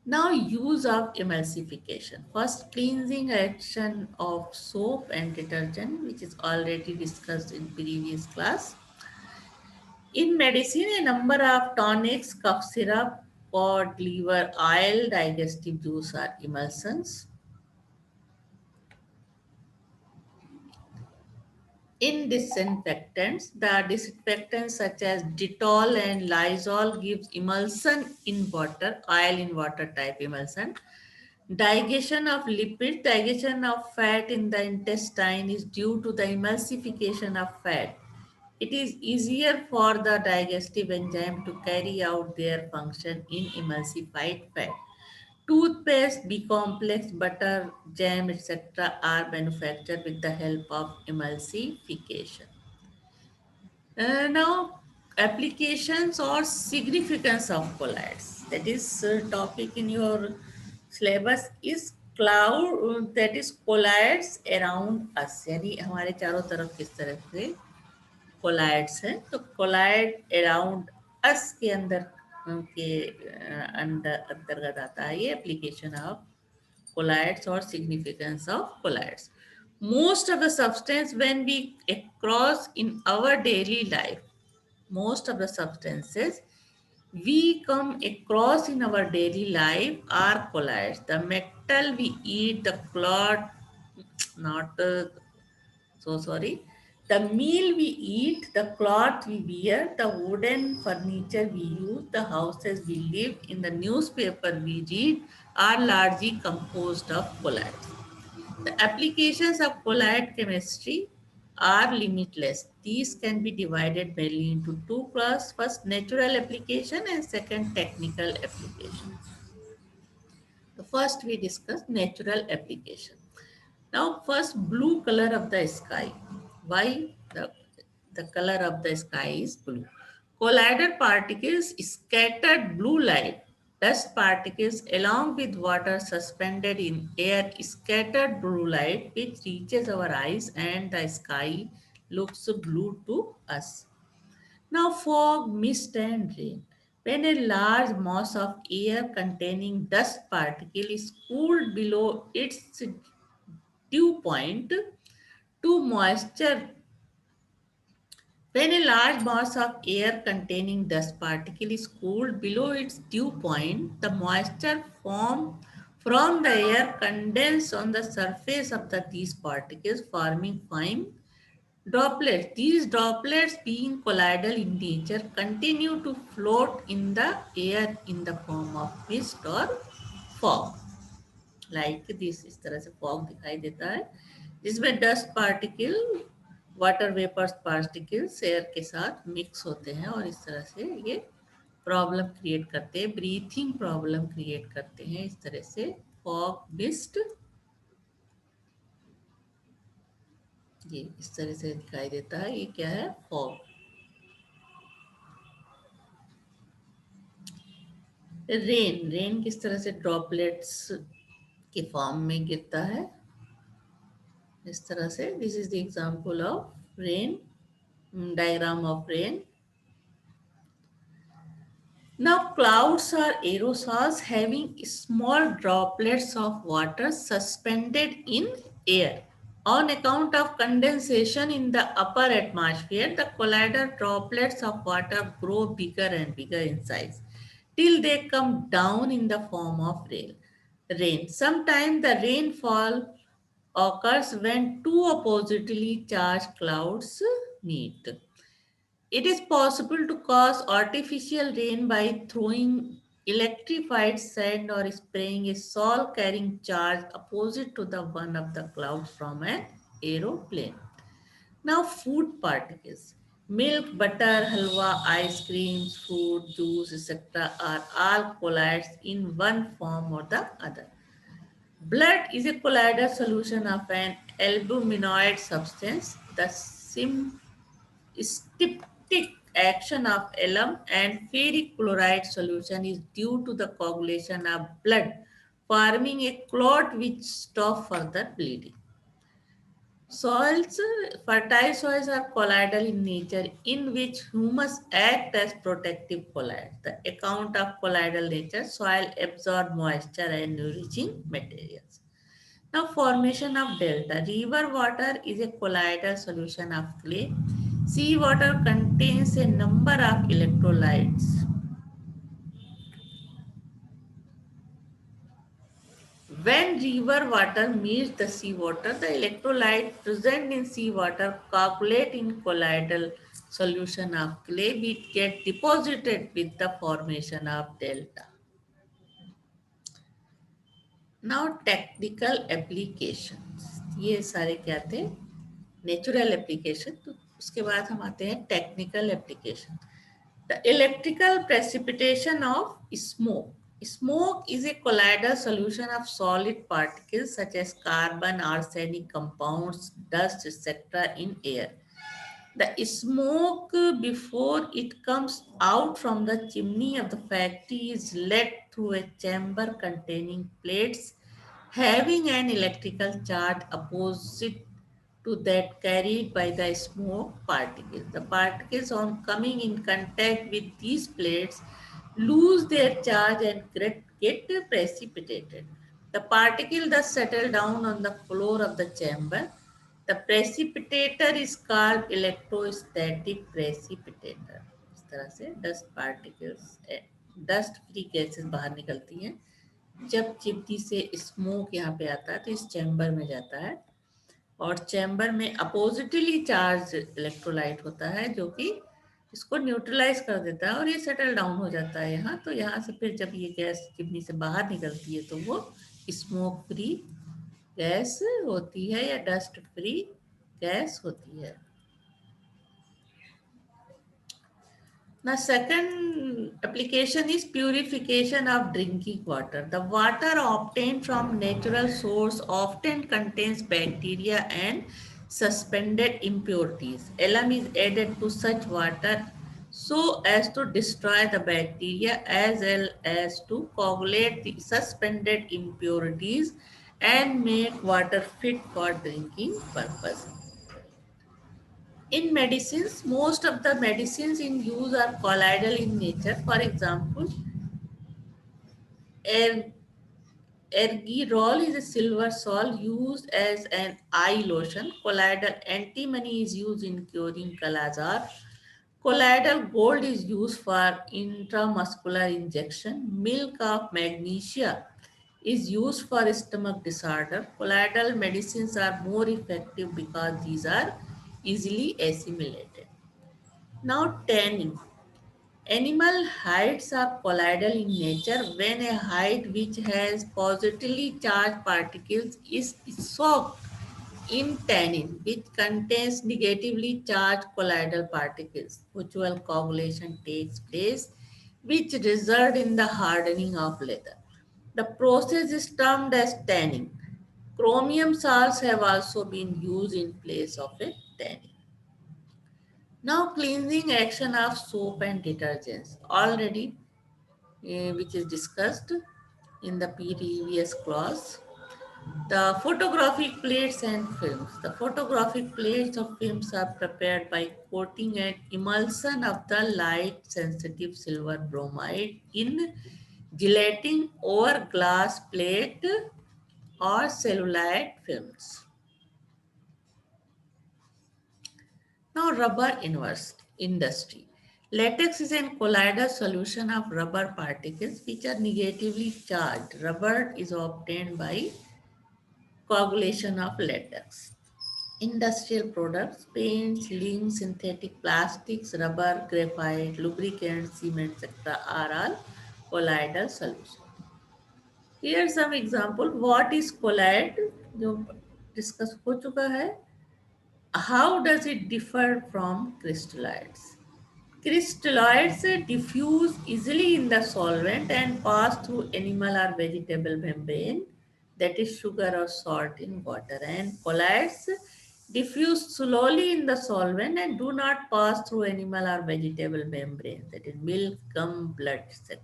Now, use of emulsification. First, cleansing action of soap and detergent, which is already discussed in previous class. In medicine, a number of tonics, cough syrup, cod liver oil, digestive juice are emulsions. In disinfectants, the disinfectants such as Dettol and Lysol gives emulsion in water, oil in water type emulsion. Digestion of lipids, digestion of fat in the intestine is due to the emulsification of fat. It is easier for the digestive enzyme to carry out their function in emulsified fat. Toothpaste, B-complex, butter, jam, etc. are manufactured with the help of emulsification. Now, applications or significance of colloids. That is topic in your syllabus is cloud that is colloids around us. यानी हमारे चारों तरफ किस तरह से colloids हैं. तो colloid around us के अंदर के अंतर्गत आता है ये application of colloids or significance of colloids. Most of the substance when we across in our daily life, most of the substances we come across in our daily life are colloids. The metal we eat, the cloth, not so sorry. The meal we eat, the cloth we wear, the wooden furniture we use, the houses we live in, the newspaper we read are largely composed of colloids. The applications of colloid chemistry are limitless. These can be divided mainly into two classes. First, natural application and second, technical application. The first we discuss natural application. Now, first, blue color of the sky. Why the color of the sky is blue? Collider particles scattered blue light. Dust particles, along with water suspended in air, scattered blue light, which reaches our eyes, and the sky looks blue to us. Now, fog, mist, and rain. When a large mass of air containing dust particle is cooled below its dew point to moisture. When a large mass of air containing dust particle is cooled below its dew point, the moisture formed from the air condenses on the surface of these particles, forming fine droplets. These droplets, being colloidal in nature, continue to float in the air in the form of mist or fog. Like this, इस तरह से fog दिखाई देता है जिसमें dust particle, water vapours particles air के साथ mix होते हैं और इस तरह से ये प्रॉब्लम क्रिएट करते हैं, ब्रीथिंग प्रॉब्लम क्रिएट करते हैं। इस तरह से फॉग मिस्ट ये इस तरह से दिखाई देता है। ये क्या है? फॉग। रेन, रेन किस तरह से ड्रॉपलेट्स के फॉर्म में गिरता है इस तरह से। This is the example of rain, diagram of rain. Now, clouds are aerosols having small droplets of water suspended in air. On account of condensation in the upper atmosphere, the collider droplets of water grow bigger and bigger in size till they come down in the form of rain. Sometimes the rainfall occurs when two oppositely charged clouds meet. It is possible to cause artificial rain by throwing electrified sand or spraying a sol carrying charge opposite to the one of the clouds from an aeroplane. Now, food particles. Milk, butter, halwa, ice creams, fruit, juice, etc. are all colloids in one form or the other. Blood is a colloidal solution of an albuminoid substance. The styptic action of alum and ferric chloride solution is due to the coagulation of blood, forming a clot which stops further bleeding. Soils, fertile soils are colloidal in nature, in which humus act as protective colloid. The account of colloidal nature, soil absorb moisture and nourishing materials. Now, formation of delta. River water is a colloidal solution of clay. Sea water contains a number of electrolytes. When river water meets the sea water, the electrolyte present in sea water coagulate in colloidal solution of clay, which get deposited with the formation of delta. Now, technical applications. ये सारे क्या थे? Natural application. तो उसके बाद हम आते हैं technical application. The electrical precipitation of smoke. Smoke is a colloidal solution of solid particles such as carbon, arsenic compounds, dust, etc. in air. The smoke, before it comes out from the chimney of the factory, is led through a chamber containing plates having an electrical charge opposite to that carried by the smoke particles. The particles, on coming in contact with these plates, lose their charge and get precipitated. The particle thus settle down on the floor of the chamber. The precipitator is called electrostatic precipitator. इस तरह से dust particles, dust free gases बाहर निकलती हैं जब चिमटी से smoke यहाँ पे आता है तो इस चैम्बर में जाता है, और चैम्बर में अपोजिटली चार्ज इलेक्ट्रोलाइट होता है जो कि इसको न्यूट्रलाइज कर देता है और ये सेटल डाउन हो जाता है यहाँ। तो यहाँ से फिर जब ये गैस चिमनी से बाहर निकलती है तो वो स्मोक फ्री गैस होती है या डस्ट फ्री गैस होती है। Now, second application is purification of drinking water. The water obtained from natural source often contains bacteria and suspended impurities. Alum is added to such water so as to destroy the bacteria as well as to coagulate the suspended impurities and make water fit for drinking purpose. In medicines, most of the medicines in use are colloidal in nature. For example, er- ergirol is a silver salt used as an eye lotion. Colloidal antimony is used in curing Kala-azar. Colloidal gold is used for intramuscular injection. Milk of magnesia is used for stomach disorder. Colloidal medicines are more effective because these are easily assimilated. Now, tanning. Animal hides are colloidal in nature when a hide which has positively charged particles is soaked in tannin, which contains negatively charged colloidal particles. Mutual coagulation takes place, which result in the hardening of leather. The process is termed as tanning. Chromium salts have also been used in place of a tanning. Now, cleansing action of soap and detergents already, which is discussed in the previous clause. The photographic plates and films. The photographic plates of films are prepared by coating an emulsion of the light sensitive silver bromide in gelatin over glass plate or cellulite films. Now, rubber inverse industry. Latex is a colloidal solution of rubber particles which are negatively charged. Rubber is obtained by coagulation of latex. Industrial products, paints, links, synthetic plastics, rubber, graphite, lubricants, cement, etc. are all colloidal solutions. Here are some example. What is colloid? जो discuss हो चुका है. How does it differ from crystalloids? Crystalloids diffuse easily in the solvent and pass through animal or vegetable membrane, that is sugar or salt in water. And colloids diffuse slowly in the solvent and do not pass through animal or vegetable membrane, that is milk, gum, blood, etc.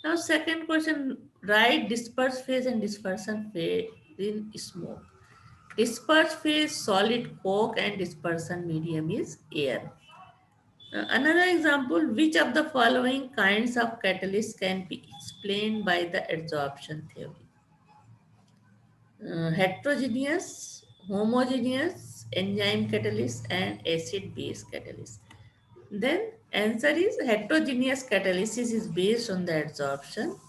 Now, second question, write disperse phase and dispersion phase in smoke. Disperse phase solid coke and dispersion medium is air. Another example, which of the following kinds of catalysts can be explained by the adsorption theory? Heterogeneous, homogeneous, enzyme catalyst and acid base catalyst. Then answer is heterogeneous catalysis is based on the adsorption.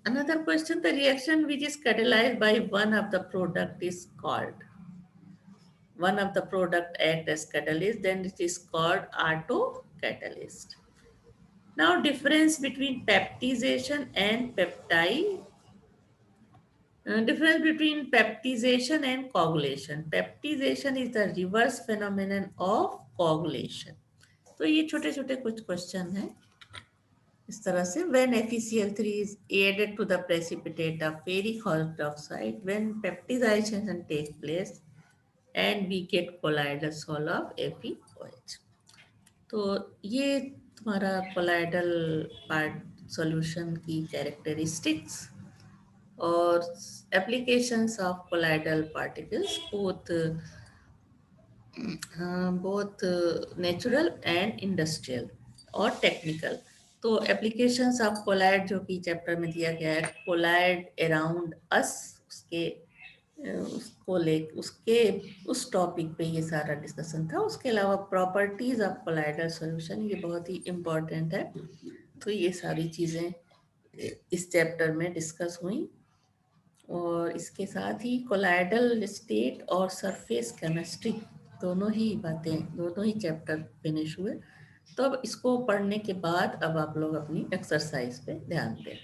Another question, the reaction which is catalyzed by one of the product is called. One of the product act as catalyst, then it is called autocatalyst. Now, difference between peptization and peptide. Difference between peptization and coagulation. Peptization is the reverse phenomenon of coagulation. तो ये छोटे छोटे कुछ question हैं इस तरह से. When FeCl3 is added to the precipitate of ferric hydroxide, when peptidization takes place and we get colloidal sol of FeOH. तो ये तुम्हारा कोलाइडल पार्ट सॉल्यूशन की कैरेक्टरिस्टिक्स और applications of colloidal particles both natural and industrial और technical. तो applications of collide जो कि chapter में दिया गया है, कोलाइड अराउंड अस, उसके उसको ले उसके उस टॉपिक पे ये सारा डिस्कशन था। उसके अलावा प्रॉपर्टीज ऑफ कोलाइडल सॉल्यूशन, ये बहुत ही इम्पोर्टेंट है। तो ये सारी चीज़ें इस चैप्टर में डिस्कस हुई, और इसके साथ ही कोलाइडल स्टेट और सरफेस केमिस्ट्री दोनों ही बातें, दोनों ही चैप्टर फिनिश हुए। तो अब इसको पढ़ने के बाद अब आप लोग अपनी एक्सरसाइज पे ध्यान दें।